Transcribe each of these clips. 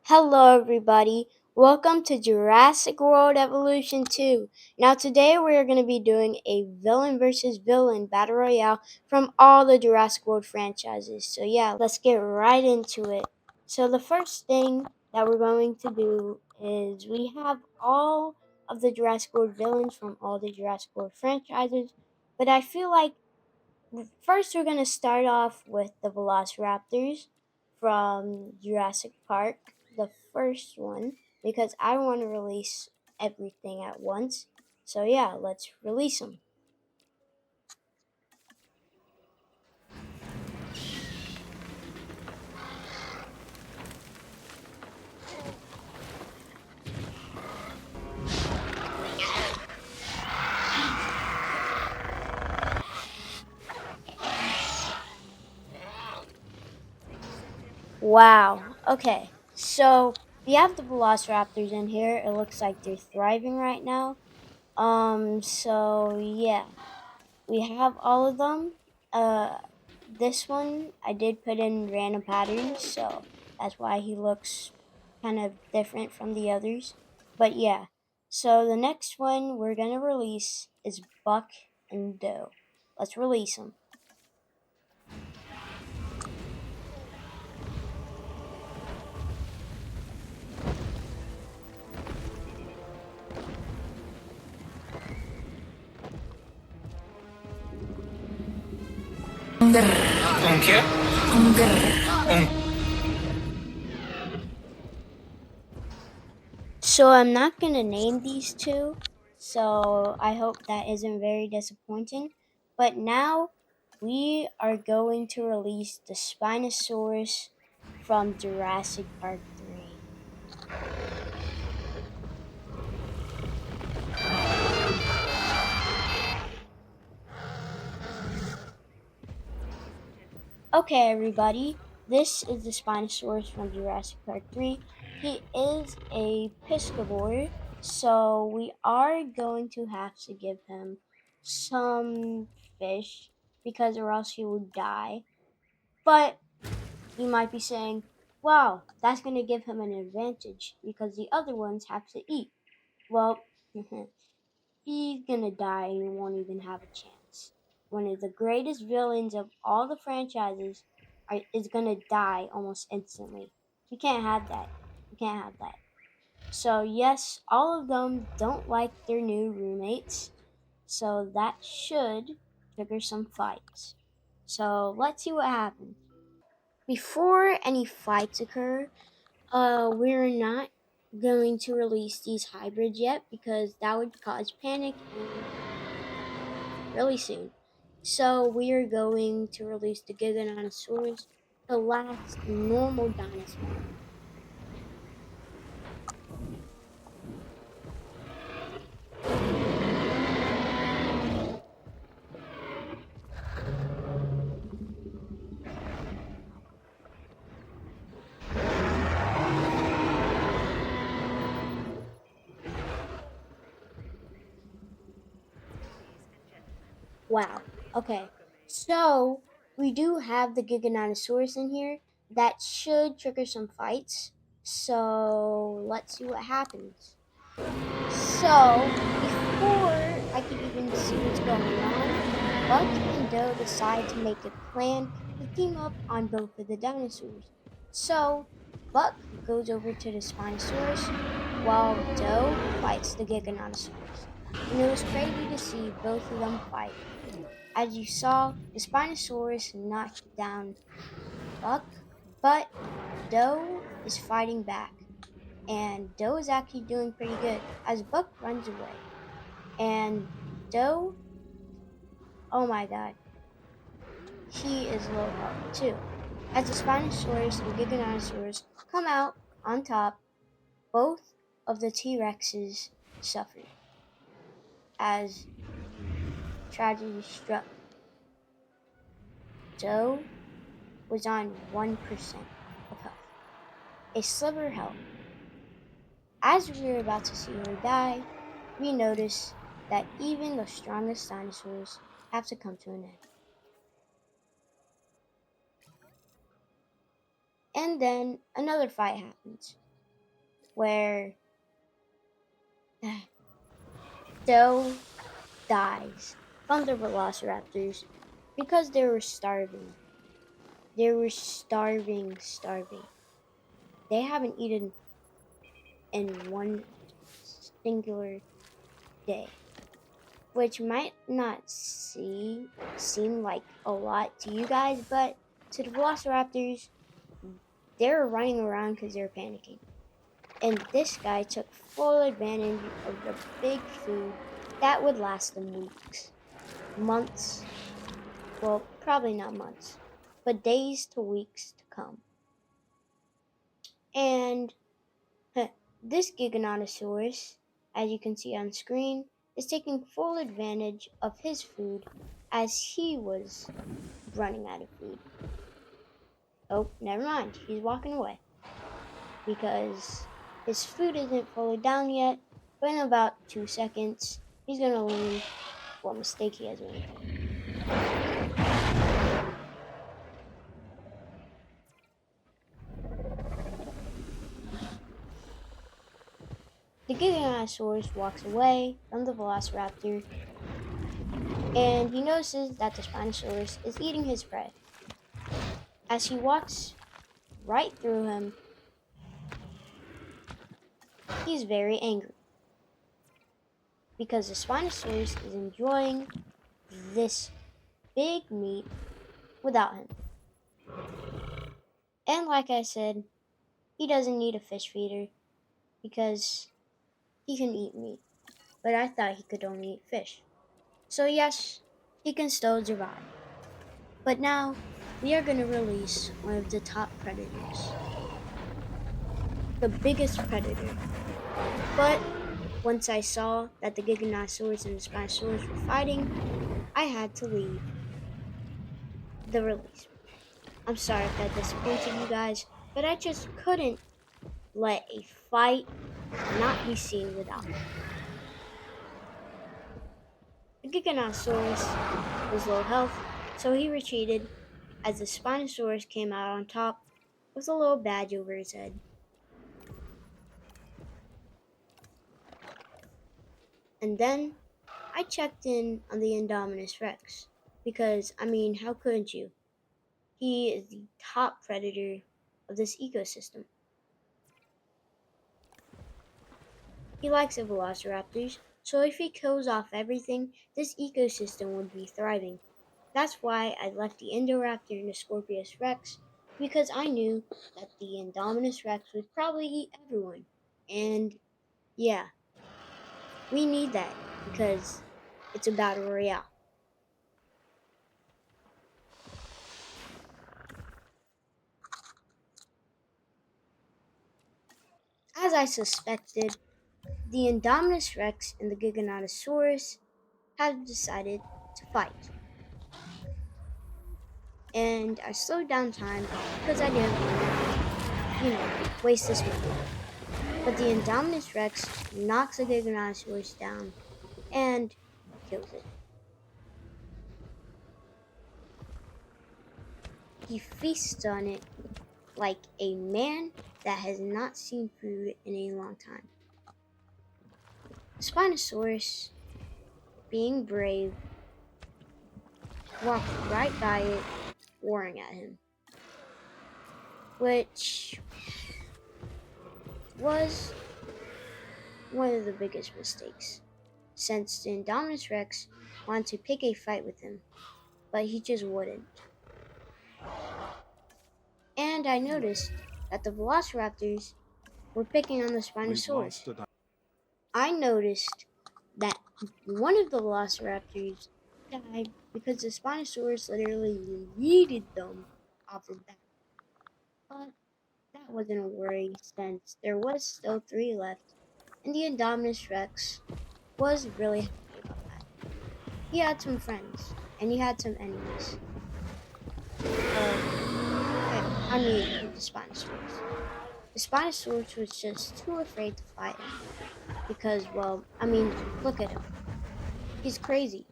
Hello, everybody. Welcome to Jurassic World Evolution 2. Now, today we are going to be doing a villain versus villain battle royale from all the Jurassic World franchises. So, yeah, let's get right into it. So, the first thing that we're going to do is we have all of the Jurassic World villains from all the Jurassic World franchises, but I feel like first, we're going to start off with the Velociraptors from Jurassic Park, the first one, because I want to release everything at once. So, yeah, let's release them. Wow. Okay. So, we have the Velociraptors in here. It looks like they're thriving right now. So yeah. We have all of them. This one I did put in random patterns, so that's why he looks kind of different from the others. But yeah, so the next one we're gonna release is Buck and Doe. Let's release them. Un quê? Um. So I'm not gonna name these two, so I hope that isn't very disappointing. But now we are going to release the Spinosaurus from Jurassic Park 3. Okay, everybody, this is the Spinosaurus from Jurassic Park 3. He is a piscivore, so we are going to have to give him some fish because or else he will die. But you might be saying, wow, that's going to give him an advantage because the other ones have to eat. Well, he's going to die and he won't even have a chance. One of the greatest villains of all the franchises is going to die almost instantly. We can't have that. We can't have that. So, yes, all of them don't like their new roommates. So, that should trigger some fights. So, let's see what happens. Before any fights occur, we're not going to release these hybrids yet because that would cause panic really soon. So we are going to release the Giganotosaurus, the last normal dinosaur. Wow. Okay. So we do have the Giganotosaurus in here. That should trigger some fights. So let's see what happens. So, before I could even see what's going on, Buck and Doe decide to make a plan to team up on both of the dinosaurs. So, Buck goes over to the Spinosaurus while Doe fights the Giganotosaurus. And it was crazy to see both of them fight. As you saw, the Spinosaurus knocked down Buck, but Doe is fighting back. And Doe is actually doing pretty good as Buck runs away. And Doe, oh my god, he is low health too. As the Spinosaurus and Giganotosaurus come out on top, both of the T Rexes suffered as tragedy struck. Doe was on 1% of health, a sliver health. As we are about to see her die, we notice that even the strongest dinosaurs have to come to an end. And then another fight happens. where Doe dies from the velociraptors because they were starving. They were starving. They haven't eaten in one singular day, which might not seem like a lot to you guys, but to the velociraptors, they were running around because they were panicking. And this guy took full advantage of the big food that would last them weeks, months, well, probably not months, but days to weeks to come. And this Giganotosaurus, as you can see on screen, is taking full advantage of his food as he was running out of food. Oh, never mind, he's walking away because his food isn't fully down yet, but in about 2 seconds, he's gonna learn what mistake he has made. The Giganotosaurus walks away from the Velociraptor and he notices that the Spinosaurus is eating his prey. As he walks right through him, he's very angry because the Spinosaurus is enjoying this big meat without him. And like I said, he doesn't need a fish feeder because he can eat meat, but I thought he could only eat fish. So yes, he can still survive. But now, we are going to release one of the top predators. The biggest predator. But once I saw that the Giganotosaurus and the Spinosaurus were fighting, I had to leave the release. I'm sorry if that disappointed you guys, but I just couldn't let a fight not be seen without me. The Giganotosaurus was low health, so he retreated as the Spinosaurus came out on top with a little badge over his head. And then I checked in on the Indominus Rex because, I mean, how couldn't you? He is the top predator of this ecosystem. He likes the velociraptors, so if he kills off everything, this ecosystem would be thriving. That's why I left the Indoraptor and the Scorpius Rex, because I knew that the Indominus Rex would probably eat everyone. And yeah, we need that because it's a battle royale. As I suspected, the Indominus Rex and the Giganotosaurus have decided to fight. And I slowed down time because I didn't want to, waste this moment. But the Indominus Rex knocks the Giganotosaurus down and kills it. He feasts on it like a man that has not seen food in a long time. The Spinosaurus, being brave, walked right by it, roaring at him, which was one of the biggest mistakes, since the Indominus Rex wanted to pick a fight with him, but he just wouldn't. And I noticed that the Velociraptors were picking on the Spinosaurus. I noticed that one of the Velociraptors died because the Spinosaurus literally yeeted them off his back. But that wasn't a worry since there was still 3 left, and the Indominus Rex was really happy about that. He had some friends, and he had some enemies. The Spinosaurus. The Spinosaurus was just too afraid to fight him because, look at him. He's crazy.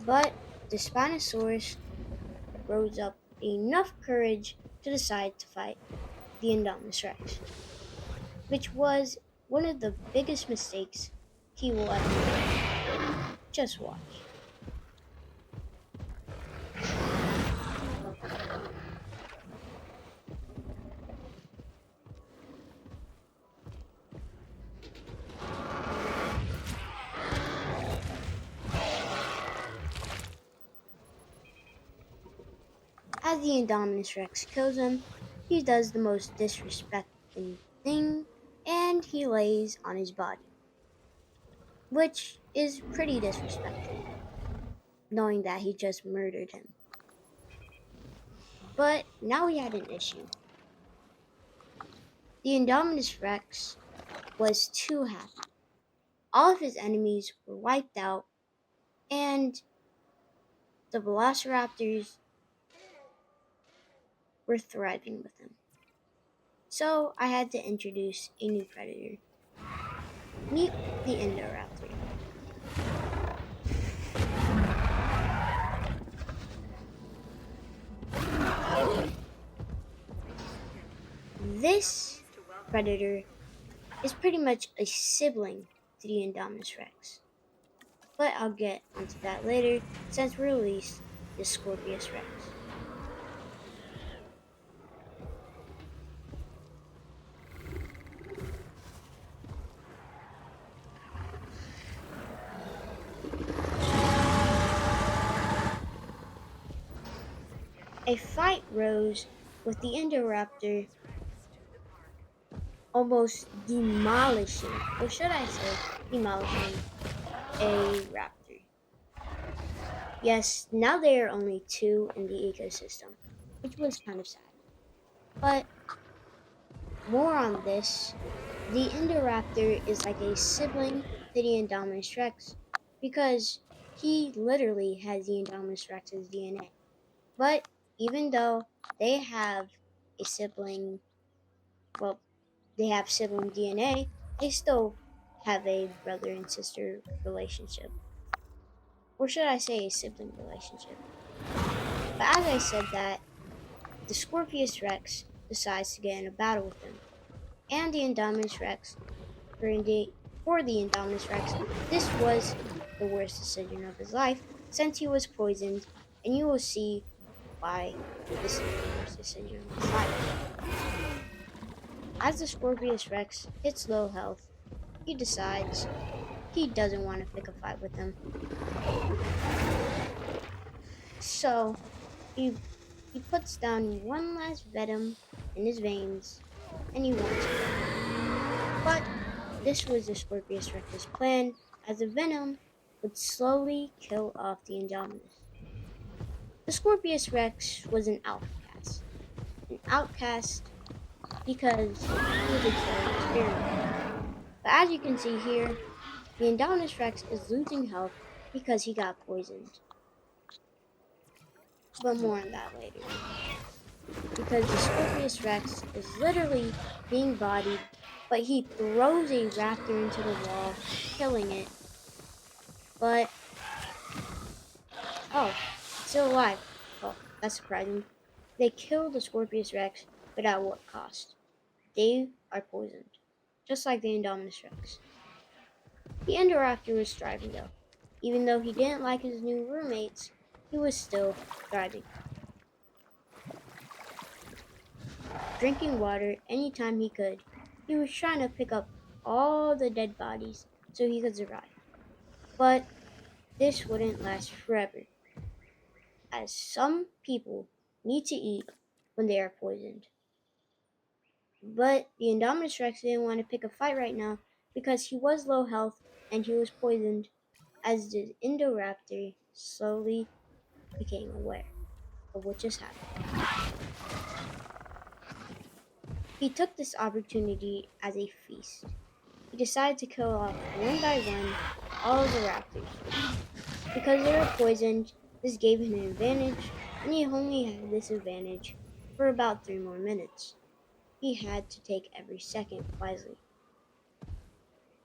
But the Spinosaurus rose up enough courage to decide to fight the Indominus Rex, which was one of the biggest mistakes he will ever make. Just watch. As the Indominus Rex kills him, he does the most disrespecting thing and he lays on his body, which is pretty disrespectful, knowing that he just murdered him. But now he had an issue. The Indominus Rex was too happy. All of his enemies were wiped out, and the Velociraptors were thriving with him. So I had to introduce a new predator. Meet the Indoraptor. This predator is pretty much a sibling to the Indominus Rex. But I'll get onto that later since we released the Scorpius Rex. A fight rose with the Indoraptor almost demolishing, or should I say, demolishing a raptor. Yes, now there are only two in the ecosystem, which was kind of sad. But more on this, the Indoraptor is like a sibling to the Indominus Rex because he literally has the Indominus Rex's DNA. But even though they have a sibling, well, they have sibling DNA, they still have a brother and sister relationship. Or should I say a sibling relationship? But as I said that, the Scorpius Rex decides to get in a battle with him. And the Indominus Rex, for the Indominus Rex, this was the worst decision of his life since he was poisoned, and you will see why this is the worst decision of his life. As the Scorpius Rex hits low health, he decides he doesn't want to pick a fight with him. So he puts down one last venom in his veins and he wants to go. But this was the Scorpius Rex's plan, as the venom would slowly kill off the Indominus. The Scorpius Rex was an outcast. An outcast because he was a failed experiment. But as you can see here, the Indominus Rex is losing health because he got poisoned. But more on that later. Because the Scorpius Rex is literally being bodied, but he throws a raptor into the wall, killing it. But, oh, it's still alive. Well, that's surprising. They killed the Scorpius Rex, but at what cost? They are poisoned, just like the Indominus Rex. The Indoraptor was thriving though. Even though he didn't like his new roommates, he was still thriving. Drinking water anytime he could. He was trying to pick up all the dead bodies so he could survive. But this wouldn't last forever, as some people need to eat when they are poisoned. But the Indominus Rex didn't want to pick a fight right now because he was low health and he was poisoned, as the Indoraptor slowly became aware of what just happened. He took this opportunity as a feast. He decided to kill off one by one all of the raptors. Because they were poisoned, this gave him an advantage, and he only had this advantage for about 3 more minutes. He had to take every second wisely.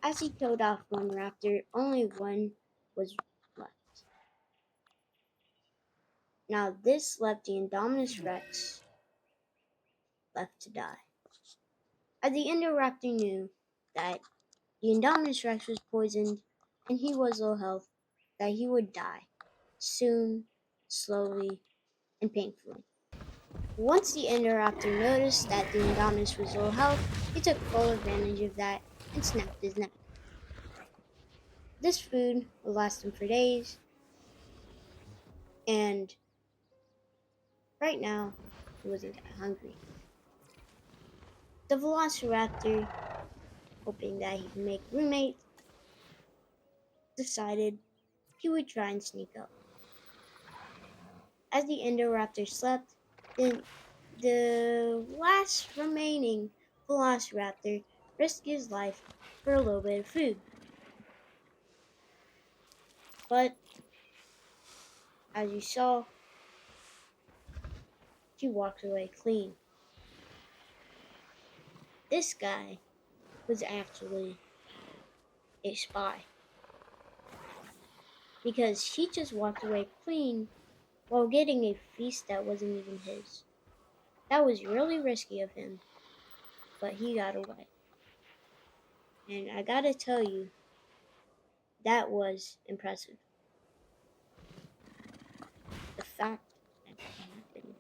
As he killed off one raptor, only one was left. Now, this left the Indominus Rex left to die. As the Indoraptor knew that the Indominus Rex was poisoned and he was low health, that he would die soon, slowly, and painfully. Once the Indoraptor noticed that the Indominus was low health, he took full advantage of that and snapped his neck. This food would last him for days, and right now, he wasn't that hungry. The Velociraptor, hoping that he could make roommates, decided he would try and sneak up. As the Indoraptor slept, the last remaining Velociraptor risked his life for a little bit of food. But as you saw, he walked away clean. This guy was actually a spy because he just walked away clean while getting a feast that wasn't even his. That was really risky of him, but he got away. And I gotta tell you, that was impressive. The fact that he didn't.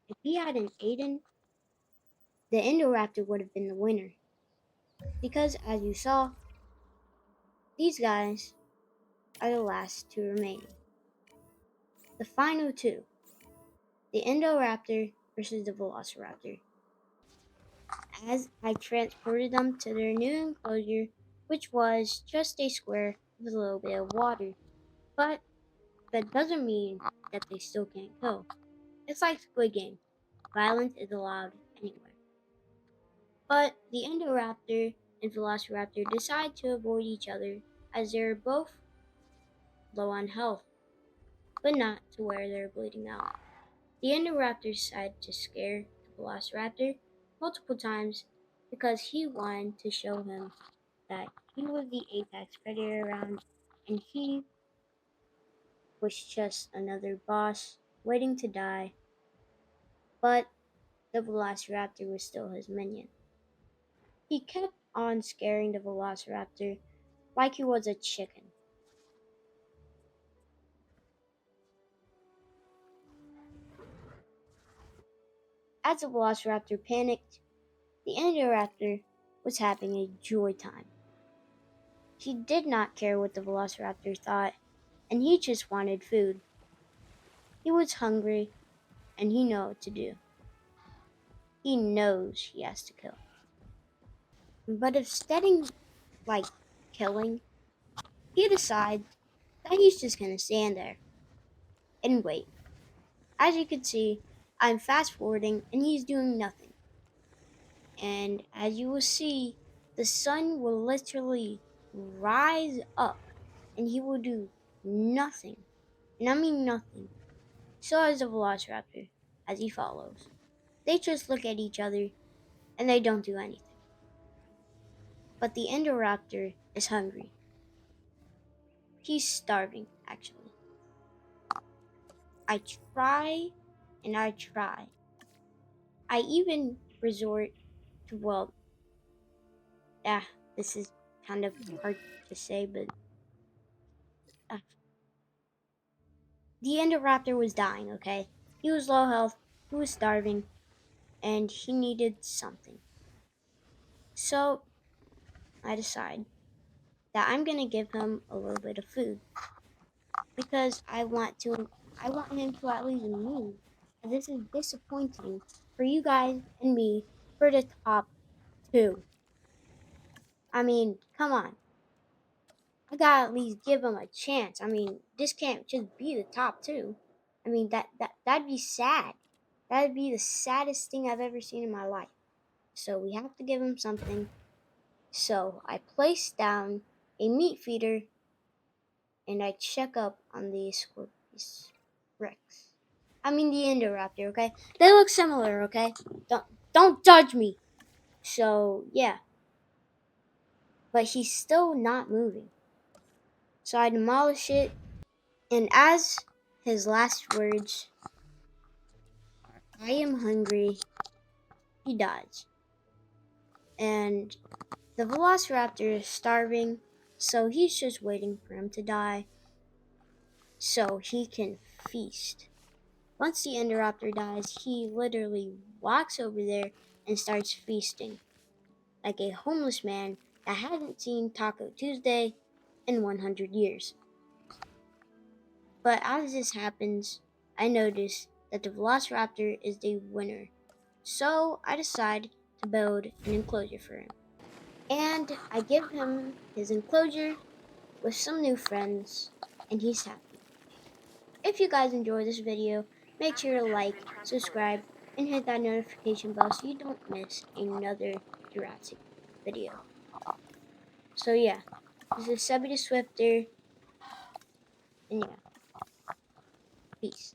If he hadn't eaten, the Indoraptor would have been the winner. Because, as you saw, these guys are the last two remaining. The final two, the Indoraptor versus the Velociraptor. As I transported them to their new enclosure, which was just a square with a little bit of water. But that doesn't mean that they still can't kill. It's like Squid Game. Violence is allowed anywhere. But the Indoraptor and Velociraptor decide to avoid each other as they're both low on health, but not to where they're bleeding out. The Indoraptor decided to scare the Velociraptor multiple times because he wanted to show him that he was the apex predator around and he was just another boss waiting to die, but the Velociraptor was still his minion. He kept on scaring the Velociraptor like he was a chicken. As the Velociraptor panicked, the Indoraptor was having a joy time. He did not care what the Velociraptor thought, and he just wanted food. He was hungry, and he knew what to do. He knows he has to kill. But instead of like killing, he decides that he's just gonna stand there and wait. As you can see, I'm fast forwarding and he's doing nothing. And as you will see, the sun will literally rise up and he will do nothing. And I mean nothing. So does the Velociraptor as he follows. They just look at each other and they don't do anything. But the Indoraptor is hungry. He's starving, actually. I try and I try. I even resort to, well, yeah, this is kind of hard to say, but uh, the Indoraptor was dying, okay? He was low health, he was starving, and he needed something. So I decide that I'm gonna give him a little bit of food because I want him to at least move. And this is disappointing for you guys and me for the top two. I mean, come on. I gotta at least give him a chance. I mean, this can't just be the top two. I mean, that'd be sad. That'd be the saddest thing I've ever seen in my life. So we have to give him something. So I place down a meat feeder and I check up on the Scorpius Rex. I mean the Indoraptor, okay? They look similar, okay? Don't judge me. So yeah, but he's still not moving. So I demolish it And as his last words, I am hungry, he dies. And the velociraptor is starving, so he's just waiting for him to die so he can feast. Once the Indoraptor dies, he literally walks over there and starts feasting, like a homeless man that hadn't seen Taco Tuesday in 100 years. But as this happens, I notice that the Velociraptor is the winner. So I decide to build an enclosure for him. And I give him his enclosure with some new friends, and he's happy. If you guys enjoyed this video, make sure to like, subscribe, and hit that notification bell so you don't miss another Jurassic video. So yeah, this is Sebby the Swifter, and yeah, peace.